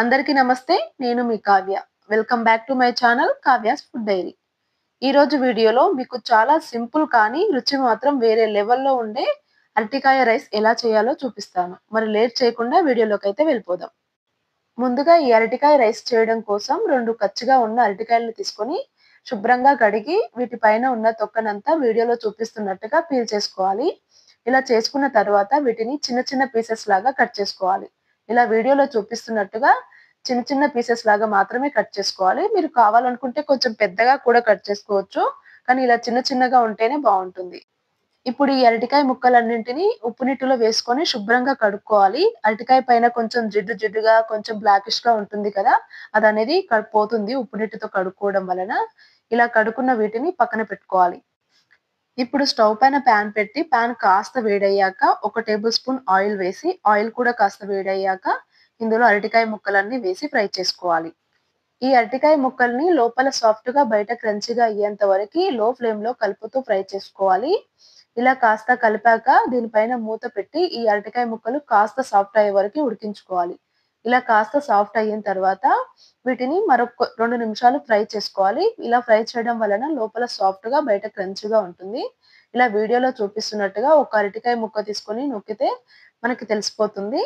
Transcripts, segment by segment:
అందరికీ నమస్తే. నేను మీ Kavya. Welcome back to my channel Kavya's food diary. ఈరోజు వీడియోలో మీకు చాలా సింపుల్ కానీ రుచి మాత్రం వేరే లెవెల్‌లో ఉండే అరటికాయ రైస్ ఎలా చేయాలో చూపిస్తాను. మరి లేట్ చేయకుండా వీడియోలోకైతే వెళ్ళిపోదాం. ముందుగా ఈ అరటికాయ రైస్ చేయడం కోసం 2 కచ్చిగా ఉన్న అరటికాయలను తీసుకొని శుభ్రంగా కడిగి వీటి పైన ఉన్న తొక్కనంతా వీడియోలో చూపిస్తున్నట్టుగా పీల్ చేసుకోవాలి. ఇలా చేసుకున్న తర్వాత వీటిని చిన్న చిన్న పీసెస్ లాగా కట్ చేసుకోవాలి. ఇలా వీడియోలో చూపిస్తున్నట్టుగా చిన్న చిన్న పీసెస్ లాగా మాత్రమే కట్ చేసుకోవాలి. మీరు కావాలనుకుంటే కొంచెం పెద్దగా కూడా కట్ చేసుకోవచ్చు. కానీ ఇలా చిన్న చిన్నగా ఉంటేనే బావుంటుంది. ఇప్పుడు ఈ అరటికాయ ముక్కలన్నింటిని ఉప్పు నీటిలో వేసుకొని శుభ్రంగా కడుక్కోవాలి. అరటికాయ పైన కొంచెం జిడ్డు జిడ్డుగా కొంచెం బ్లాకిష్‌గా ఉంటుంది కదా! అదనేది పోతుంది ఉప్పు నీటితో కడుక్కోవడం వలన. ఇలా కడుక్కున్న వీటిని పక్కన పెట్టుకోవాలి. ఇప్పుడు స్టవ్ పైన పాన్ పెట్టి పాన్ కాస్త వేడయ్యాక ఒక టేబుల్ స్పూన్ ఆయిల్ వేసి ఆయిల్ కూడా కాస్త వేడయ్యాక ఇందులో అరటికాయ ముక్కలన్నీ వేసి ఫ్రై చేసుకోవాలి. ఈ అరటికాయ ముక్కల్ని లోపల సాఫ్ట్‌గా బయట క్రంచీగా అయ్యేంత వరకి లో ఫ్లేమ్‌లో కలుపుతూ ఫ్రై చేసుకోవాలి. ఇలా కాస్త కలిపాక దీనిపైన మూత పెట్టి ఈ అరటికాయ ముక్కలు కాస్త సాఫ్ట్ అయ్యే వరకి ఉడికించుకోవాలి. ఇలా కాస్త సాఫ్ట్ అయిన తర్వాత వీటిని మరొక 2 నిమిషాలు ఫ్రై చేసుకోవాలి. ఇలా ఫ్రై చేయడం వలన లోపల సాఫ్ట్‌గా బయట క్రంచీగా ఉంటుంది. ఇలా వీడియోలో చూపిస్తున్నట్టుగా ఒక అరటికాయ ముక్క తీసుకొని నొక్కితే మనకి తెలిసిపోతుంది.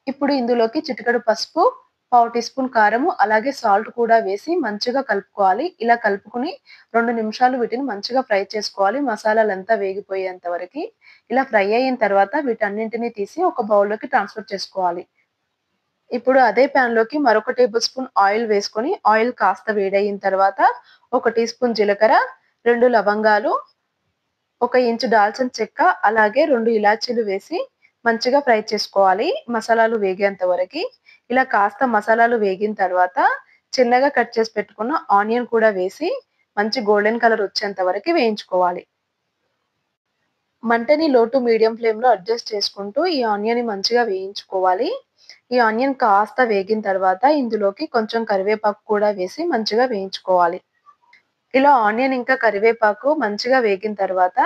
ఇప్పుడు ఇందులోకి చిటికెడు పసుపు, పావు టీ స్పూన్ కారము, అలాగే సాల్ట్ కూడా వేసి మంచిగా కలుపుకోవాలి. ఇలా కలుపుకొని 2 నిమిషాలు వీటిని మంచిగా ఫ్రై చేసుకోవాలి. మసాలాలంతా వేగిపోయేంత వరకి. ఇలా ఫ్రై అయిన తర్వాత వీటన్నింటిని తీసి ఒక బౌల్‌లోకి ట్రాన్స్‌ఫర్ చేసుకోవాలి. ఇప్పుడు అదే పాన్‌లోకి మరొక టేబుల్ స్పూన్ ఆయిల్ వేసుకొని ఆయిల్ కాస్త వేడయిన తర్వాత ఒక టీ స్పూన్ జీలకర్ర, 2 లవంగాలు, ఒక ఇంచు దాల్చిన చెక్క, అలాగే 2 ఇలాచీలు వేసి మంచిగా ఫ్రై చేసుకోవాలి. మసాలాలు వేగేంత వరకి. ఇలా కాస్త మసాలాలు వేగిన తర్వాత చిన్నగా కట్ చేసి పెట్టుకున్న ఆనియన్ కూడా వేసి మంచి గోల్డెన్ కలర్ వచ్చేంత వరకి వేయించుకోవాలి. మంటని లో టు మీడియం ఫ్లేమ్‌లో అడ్జస్ట్ చేసుకుంటూ ఈ ఆనియన్‌ని మంచిగా వేయించుకోవాలి. ఈ ఆనియన్ కాస్త వేగిన తర్వాత ఇందులోకి కొంచెం కరివేపాకు కూడా వేసి మంచిగా వేయించుకోవాలి. ఇలా ఆనియన్ ఇంకా కరివేపాకు మంచిగా వేగిన తర్వాత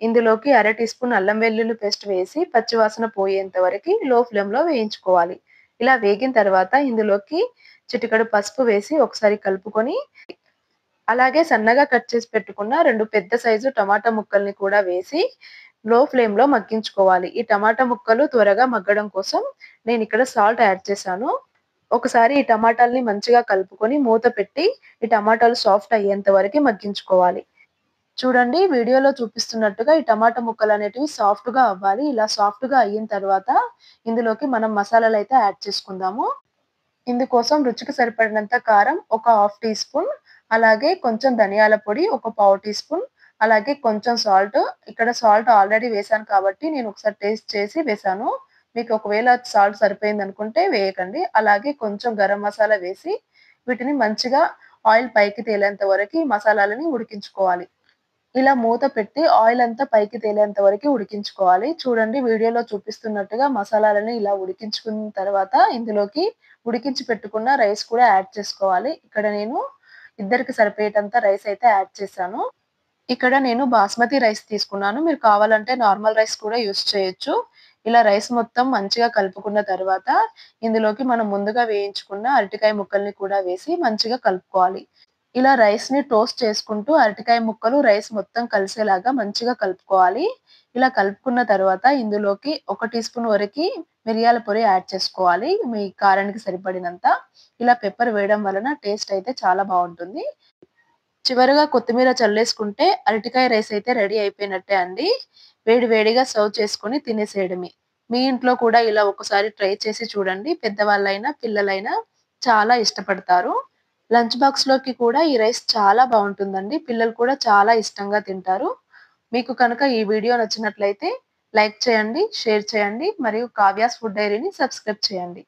ఇందులోకి అర టీ స్పూన్ అల్లం వెల్లుల్లి పేస్ట్ వేసి పచ్చివాసన పోయేంత వరకి లో ఫ్లేమ్‌లో వేయించుకోవాలి. ఇలా వేగిన తర్వాత ఇందులోకి చిటికెడు పసుపు వేసి ఒకసారి కలుపుకొని అలాగే సన్నగా కట్ చేసి పెట్టుకున్న 2 పెద్ద సైజు టమాటా ముక్కల్ని కూడా వేసి లో ఫ్లేమ్‌లో మగ్గించుకోవాలి. ఈ టమాటా ముక్కలు త్వరగా మగ్గడం కోసం నేనిక్కడ సాల్ట్ యాడ్ చేశాను. ఒకసారి ఈ టమాటాల్ని మంచిగా కలుపుకొని మూత పెట్టి ఈ టమాటాలు సాఫ్ట్ అయ్యేంత వరకి మగ్గించుకోవాలి. చూడండి వీడియోలో చూపిస్తున్నట్టుగా ఈ టమాటా ముక్కలనేటివి సాఫ్ట్‌గా అవ్వాలి. ఇలా సాఫ్ట్‌గా అయిన తర్వాత ఇందులోకి మనం మసాలాలైతే యాడ్ చేసుకుందాము. ఇందుకోసం రుచికి సరిపడినంత కారం ఒక హాఫ్ టీ స్పూన్, అలాగే కొంచెం ధనియాల పొడి ఒక పావు టీ స్పూన్, అలాగే కొంచెం సాల్ట్. ఇక్కడ సాల్ట్ ఆల్రెడీ వేశాను కాబట్టి నేను ఒకసారి టేస్ట్ చేసి వేశాను. మీకు ఒకవేళ సాల్ట్ సరిపోయిందనుకుంటే వేయకండి. అలాగే కొంచెం గరం మసాలా వేసి వీటిని మంచిగా ఆయిల్ పైకి తేలేంత వరకి ఈ మసాలాలని ఉడికించుకోవాలి. ఇలా మూత పెట్టి ఆయిల్ అంతా పైకి తేలేంత వరకి ఉడికించుకోవాలి. చూడండి వీడియోలో చూపిస్తున్నట్టుగా మసాలాలని ఇలా ఉడికించుకున్న తర్వాత ఇందులోకి ఉడికించి పెట్టుకున్న రైస్ కూడా యాడ్ చేసుకోవాలి. ఇక్కడ నేను ఇద్దరికి సరిపోయేటంత రైస్ అయితే యాడ్ చేశాను. ఇక్కడ నేను బాస్మతి రైస్ తీసుకున్నాను. మీరు కావాలంటే నార్మల్ రైస్ కూడా యూజ్ చేయొచ్చు. ఇలా రైస్ మొత్తం మంచిగా కలుపుకున్న తర్వాత ఇందులోకి మనం ముందుగా వేయించుకున్న అరటికాయ ముక్కల్ని కూడా వేసి మంచిగా కలుపుకోవాలి. ఇలా రైస్‌ని టోస్ట్ చేసుకుంటూ అరటికాయ ముక్కలు, రైస్ మొత్తం కలిసేలాగా మంచిగా కలుపుకోవాలి. ఇలా కలుపుకున్న తర్వాత ఇందులోకి ఒక టీ స్పూన్ వరకి మిరియాల పొడి యాడ్ చేసుకోవాలి. మీ కారానికి సరిపడినంత. ఇలా పెప్పర్ వేయడం వలన టేస్ట్ అయితే చాలా బావుంటుంది. చివరగా కొత్తిమీర చల్లేసుకుంటే అరటికాయ రైస్ అయితే రెడీ అయిపోయినట్టే అండి. వేడి వేడిగా సర్వ్ చేసుకొని తినేసేయడమే. మీ ఇంట్లో కూడా ఇలా ఒకసారి ట్రై చేసి చూడండి. పెద్దవాళ్ళైనా, పిల్లలైనా చాలా ఇష్టపడతారు. లంచ్ బాక్స్‌లోకి కూడా ఈ రైస్ చాలా బావుంటుందండి. పిల్లలు కూడా చాలా ఇష్టంగా తింటారు. మీకు కనుక ఈ వీడియో నచ్చినట్లయితే లైక్ చేయండి, షేర్ చేయండి మరియు కావ్యాస్ ఫుడ్ డైరీని సబ్స్క్రైబ్ చేయండి.